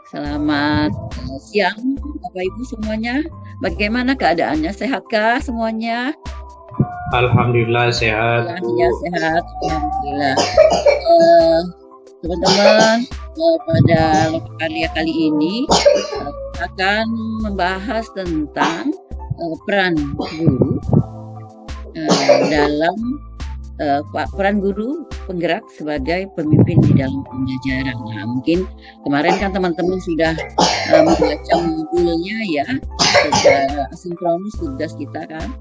Selamat siang, Bapak Ibu semuanya. Bagaimana keadaannya? Sehatkah semuanya? Alhamdulillah sehat, Ya, Bu. sehat. Alhamdulillah. Eh, Teman-teman, pada karya kali ini akan membahas tentang peran guru dalam peran guru penggerak sebagai pemimpin di dalam pembelajaran. Nah, mungkin kemarin kan teman-teman sudah membaca modulnya ya, secara asinkronus tugas kita kan.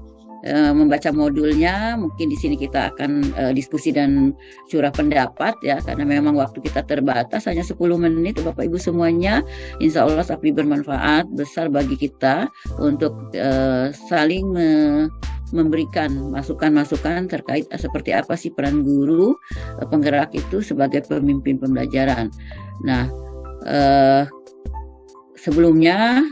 Membaca modulnya, mungkin di sini kita akan diskusi dan curah pendapat ya, karena memang waktu kita terbatas hanya 10 menit Bapak Ibu semuanya. Insya Allah tapi bermanfaat besar bagi kita untuk saling memberikan masukan-masukan terkait seperti apa sih peran guru penggerak itu sebagai pemimpin pembelajaran. Nah, sebelumnya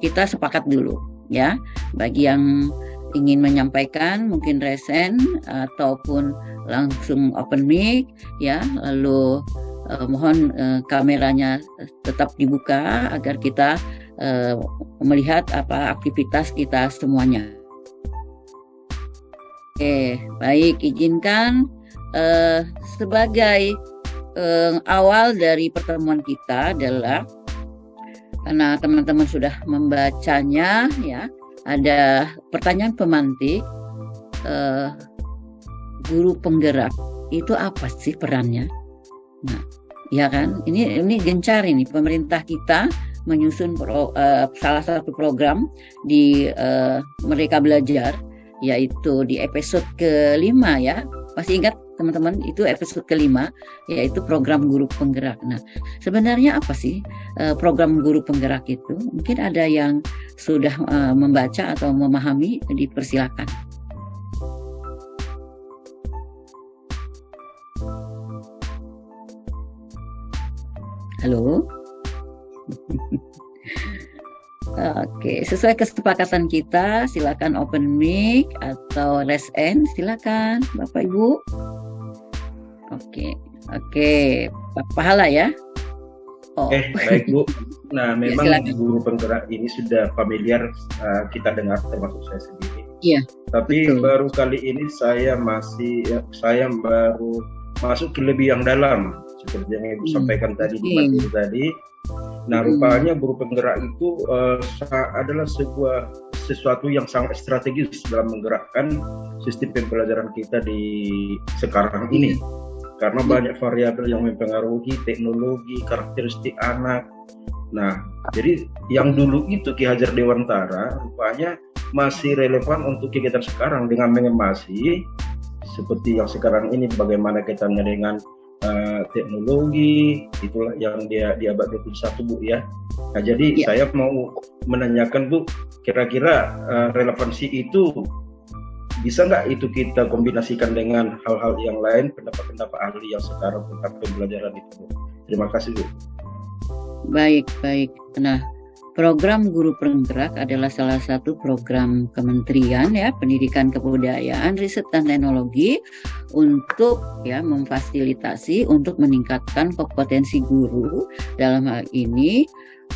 kita sepakat dulu ya, bagi yang ingin menyampaikan mungkin resen ataupun langsung open mic ya, lalu mohon kameranya tetap dibuka agar kita melihat apa aktivitas kita semuanya. Oke, baik, izinkan sebagai awal dari pertemuan kita adalah karena teman-teman sudah membacanya ya, ada pertanyaan pemantik, guru penggerak itu apa sih perannya? Nah, ya kan, ini gencar ini pemerintah kita menyusun salah satu program di Merdeka Belajar, yaitu di episode ke-5 ya, masih ingat teman-teman, itu episode ke-5 yaitu program guru penggerak. Nah, sebenarnya apa sih program guru penggerak itu? Mungkin ada yang sudah membaca atau memahami, dipersilakan. Halo. Oke, sesuai kesepakatan kita, silakan open mic atau raise hand, silakan Bapak Ibu. Oke, Pak Pahala ya. Baik Bu. Nah, memang ya, guru penggerak ini sudah familiar kita dengar, termasuk saya sendiri. Iya. Tapi betul. Baru kali ini saya baru masuk ke lebih yang dalam, seperti yang Ibu sampaikan tadi di materi tadi. Nah, rupanya guru penggerak itu adalah sesuatu yang sangat strategis dalam menggerakkan sistem pembelajaran kita di sekarang ini. Karena banyak variabel yang mempengaruhi teknologi, karakteristik anak. Nah, jadi yang dulu itu Ki Hajar Dewantara rupanya masih relevan untuk kegiatan sekarang dengan mengemasi seperti yang sekarang ini, bagaimana kaitannya dengan teknologi, itulah yang dia di abad 21 Bu ya. Nah, jadi saya mau menanyakan Bu, kira-kira relevansi itu bisa nggak itu kita kombinasikan dengan hal-hal yang lain, pendapat-pendapat ahli yang sekarang tentang pembelajaran itu Bu. Terima kasih Bu. Baik. Nah, program guru penggerak adalah salah satu program Kementerian ya, Pendidikan Kebudayaan, Riset dan Teknologi untuk ya memfasilitasi untuk meningkatkan kompetensi guru. Dalam hal ini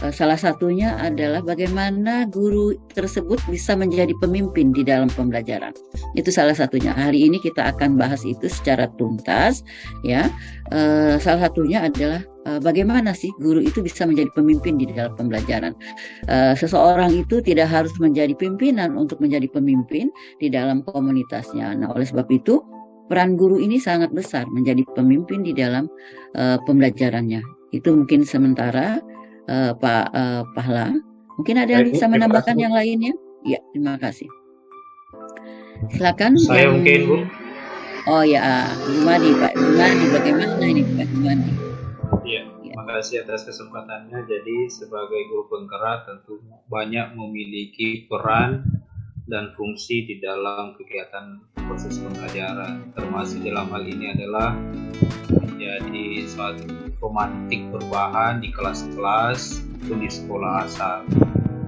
salah satunya adalah bagaimana guru tersebut bisa menjadi pemimpin di dalam pembelajaran. Itu salah satunya. Hari ini kita akan bahas itu secara tuntas ya. Salah satunya adalah bagaimana sih guru itu bisa menjadi pemimpin di dalam pembelajaran. Seseorang itu tidak harus menjadi pimpinan untuk menjadi pemimpin di dalam komunitasnya. Nah, oleh sebab itu peran guru ini sangat besar menjadi pemimpin di dalam pembelajarannya. Itu mungkin sementara Pak Pahla. Mungkin ada yang bisa menambahkan yang lainnya? Ya, terima kasih. Silakan. Saya mungkin Bu. Oh ya, Jumadi, Pak Jumadi, bagaimana ini Pak Jumadi? Iya, terima kasih atas kesempatannya. Jadi sebagai guru penggerak tentu banyak memiliki peran dan fungsi di dalam kegiatan proses pembelajaran, termasuk dalam hal ini adalah menjadi suatu pemantik perubahan di kelas-kelas atau di sekolah asal,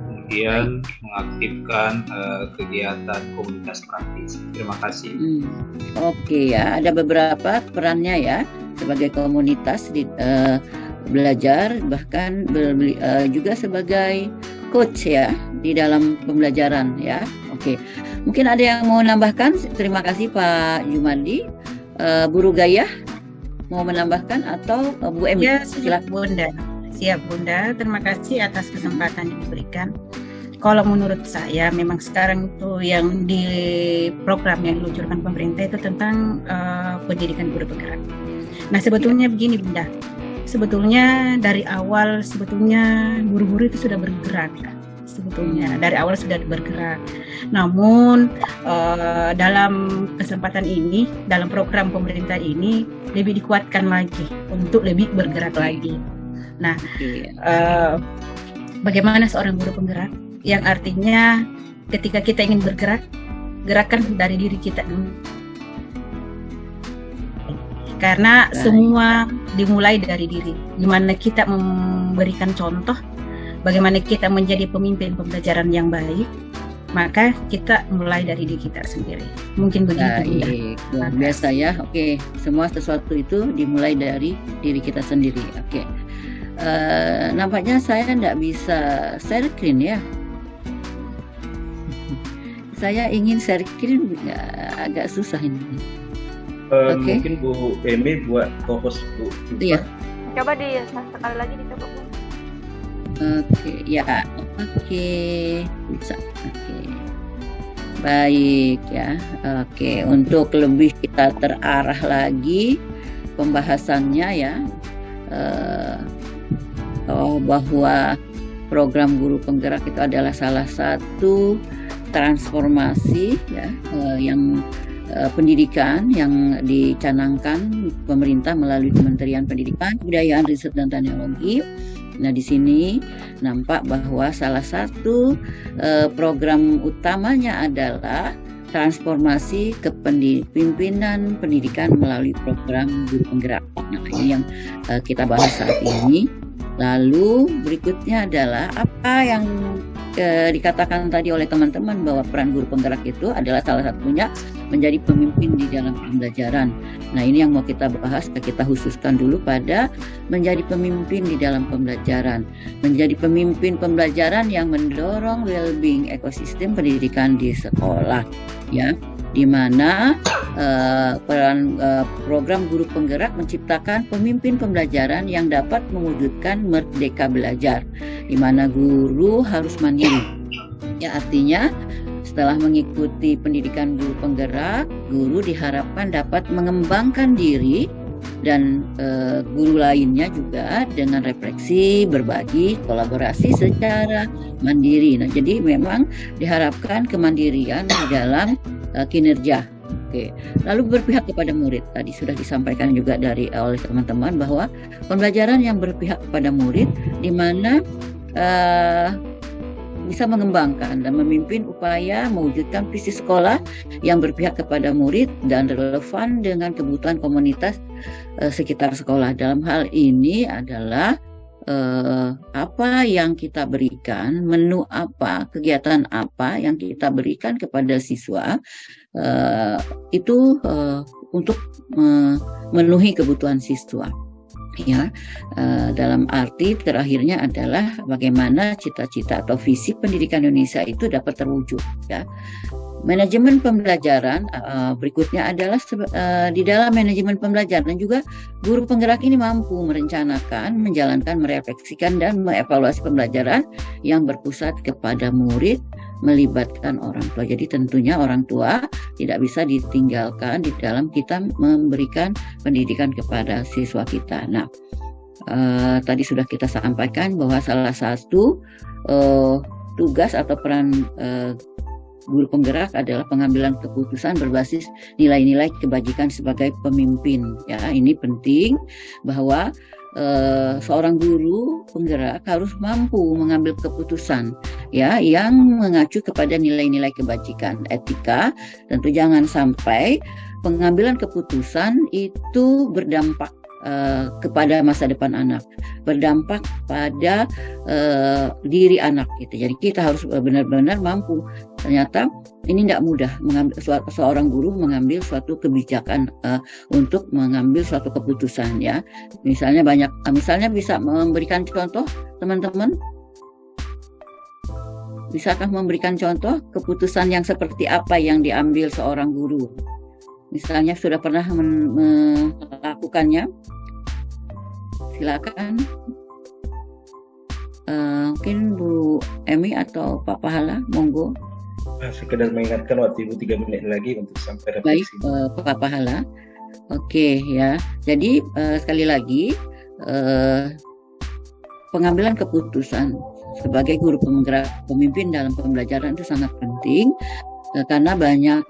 kemudian mengaktifkan kegiatan komunitas praktis. Terima kasih. Oke ya, ada beberapa perannya ya sebagai komunitas belajar, bahkan juga sebagai coach ya di dalam pembelajaran ya. Oke, mungkin ada yang mau menambahkan? Terima kasih Pak Jumadi. Bu Rugayah mau menambahkan atau Bu Emi? Ya, silakan Bunda. Siap Bunda, terima kasih atas kesempatan yang diberikan. Kalau menurut saya memang sekarang itu yang di program yang diluncurkan pemerintah itu tentang pendidikan guru penggerak. Nah sebetulnya begini Bunda, sebetulnya dari awal sebetulnya guru-guru itu sudah bergerak. Sebetulnya dari awal sudah bergerak. Namun dalam kesempatan ini, dalam program pemerintah ini lebih dikuatkan lagi untuk lebih bergerak lagi. Nah, bagaimana seorang guru penggerak? Yang artinya ketika kita ingin bergerak, gerakan dari diri kita dulu. Karena semua dimulai dari diri. Gimana kita memberikan contoh, bagaimana kita menjadi pemimpin pembelajaran yang baik, maka kita mulai dari diri kita sendiri. Mungkin begitu. Luar biasa ya. Oke, semua sesuatu itu dimulai dari diri kita sendiri. Oke. Nampaknya saya tidak bisa share screen ya. Saya ingin share screen, agak susah ini. Mungkin Bu Emi buat fokus Bu. Iya. Coba sekali lagi dicoba Bu. Oke, ya. Oke, bisa. Oke. Baik ya. Oke, untuk lebih kita terarah lagi pembahasannya ya. Bahwa program guru penggerak itu adalah salah satu transformasi ya, yang pendidikan yang dicanangkan pemerintah melalui Kementerian Pendidikan, Kebudayaan, Riset dan Teknologi. Nah, di sini nampak bahwa salah satu program utamanya adalah transformasi kepemimpinan pendidikan melalui program guru penggerak. Nah, ini yang kita bahas saat ini. Lalu berikutnya adalah apa yang dikatakan tadi oleh teman-teman bahwa peran guru penggerak itu adalah salah satunya menjadi pemimpin di dalam pembelajaran. Nah, ini yang mau kita bahas, kita khususkan dulu pada menjadi pemimpin di dalam pembelajaran. Menjadi pemimpin pembelajaran yang mendorong well-being ekosistem pendidikan di sekolah ya, di mana peran program guru penggerak menciptakan pemimpin pembelajaran yang dapat mewujudkan merdeka belajar, di mana guru harus mandiri. Ya, artinya setelah mengikuti pendidikan guru penggerak, guru diharapkan dapat mengembangkan diri dan guru lainnya juga dengan refleksi, berbagi, kolaborasi secara mandiri. Nah, jadi memang diharapkan kemandirian di dalam kinerja. Oke. Lalu berpihak kepada murid. Tadi sudah disampaikan juga oleh teman-teman bahwa pembelajaran yang berpihak kepada murid di mana bisa mengembangkan dan memimpin upaya mewujudkan visi sekolah yang berpihak kepada murid dan relevan dengan kebutuhan komunitas sekitar sekolah. Dalam hal ini adalah apa yang kita berikan, menu apa, kegiatan apa yang kita berikan kepada siswa itu untuk memenuhi kebutuhan siswa. Ya, dalam arti terakhirnya adalah bagaimana cita-cita atau visi pendidikan Indonesia itu dapat terwujud. Ya, manajemen pembelajaran berikutnya adalah di dalam manajemen pembelajaran juga guru penggerak ini mampu merencanakan, menjalankan, merefleksikan dan mengevaluasi pembelajaran yang berpusat kepada murid, melibatkan orang tua. Jadi tentunya orang tua tidak bisa ditinggalkan di dalam kita memberikan pendidikan kepada siswa kita. Nah, tadi sudah kita sampaikan bahwa salah satu tugas atau peran guru penggerak adalah pengambilan keputusan berbasis nilai-nilai kebajikan sebagai pemimpin. Ya, ini penting bahwa seorang guru penggerak harus mampu mengambil keputusan ya yang mengacu kepada nilai-nilai kebajikan, etika. Tentu jangan sampai pengambilan keputusan itu berdampak kepada masa depan anak, berdampak pada diri anak gitu. Jadi kita harus benar-benar mampu ternyata ini tidak mudah seorang guru mengambil suatu kebijakan untuk mengambil suatu keputusan ya. Misalnya bisa memberikan contoh teman-teman. Bisakah memberikan contoh keputusan yang seperti apa yang diambil seorang guru? Misalnya sudah pernah melakukannya? Silakan. Mungkin Bu Emi atau Pak Pahala, monggo. Sekedar mengingatkan waktu Ibu 3 menit lagi untuk sampai refleksi. Baik, Pak Pahala. Oke ya. Jadi sekali lagi pengambilan keputusan sebagai guru penggerak pemimpin dalam pembelajaran itu sangat penting karena banyak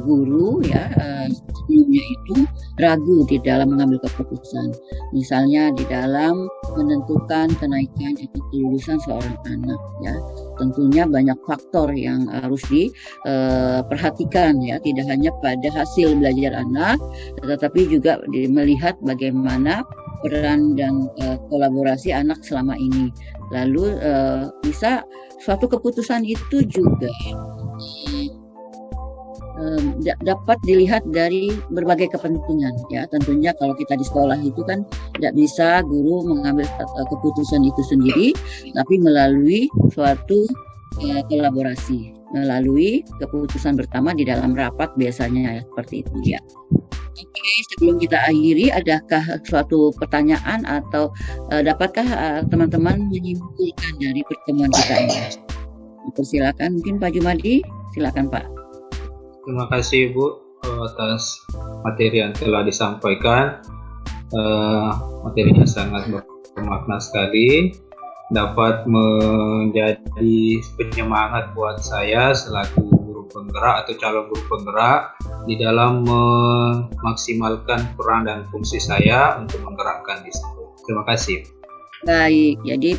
guru ya sebelumnya itu ragu di dalam mengambil keputusan, misalnya di dalam menentukan kenaikan atau kelulusan seorang anak ya. Tentunya banyak faktor yang harus diperhatikan ya, tidak hanya pada hasil belajar anak tetapi juga melihat bagaimana peran dan kolaborasi anak selama ini. Lalu bisa suatu keputusan itu juga dapat dilihat dari berbagai kepentingan ya. Tentunya kalau kita di sekolah itu kan tidak bisa guru mengambil keputusan itu sendiri, tapi melalui suatu kolaborasi, melalui keputusan bersama di dalam rapat biasanya ya, seperti itu ya. Oke, sebelum kita akhiri, adakah suatu pertanyaan atau dapatkah teman-teman menyimpulkan dari pertemuan kita ini? Silakan, mungkin Pak Jumadi, silakan Pak. Terima kasih Bu atas materi yang telah disampaikan. Materinya sangat bermakna sekali, dapat menjadi penyemangat buat saya selaku guru penggerak atau calon guru penggerak di dalam memaksimalkan peran dan fungsi saya untuk menggerakkan di situ. Terima kasih. Baik, jadi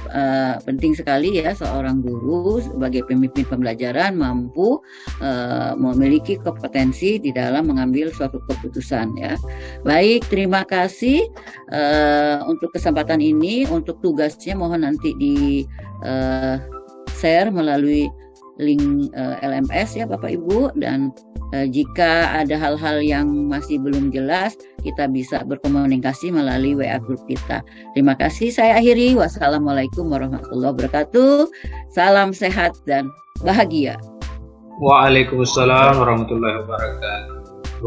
penting sekali ya seorang guru sebagai pemimpin pembelajaran mampu memiliki kompetensi di dalam mengambil suatu keputusan ya. Baik, terima kasih untuk kesempatan ini. Untuk tugasnya mohon nanti di share melalui link LMS ya Bapak Ibu, dan jika ada hal-hal yang masih belum jelas kita bisa berkomunikasi melalui WA grup kita. Terima kasih, saya akhiri. Wassalamualaikum warahmatullahi wabarakatuh. Salam sehat dan bahagia. Waalaikumsalam warahmatullahi wabarakatuh.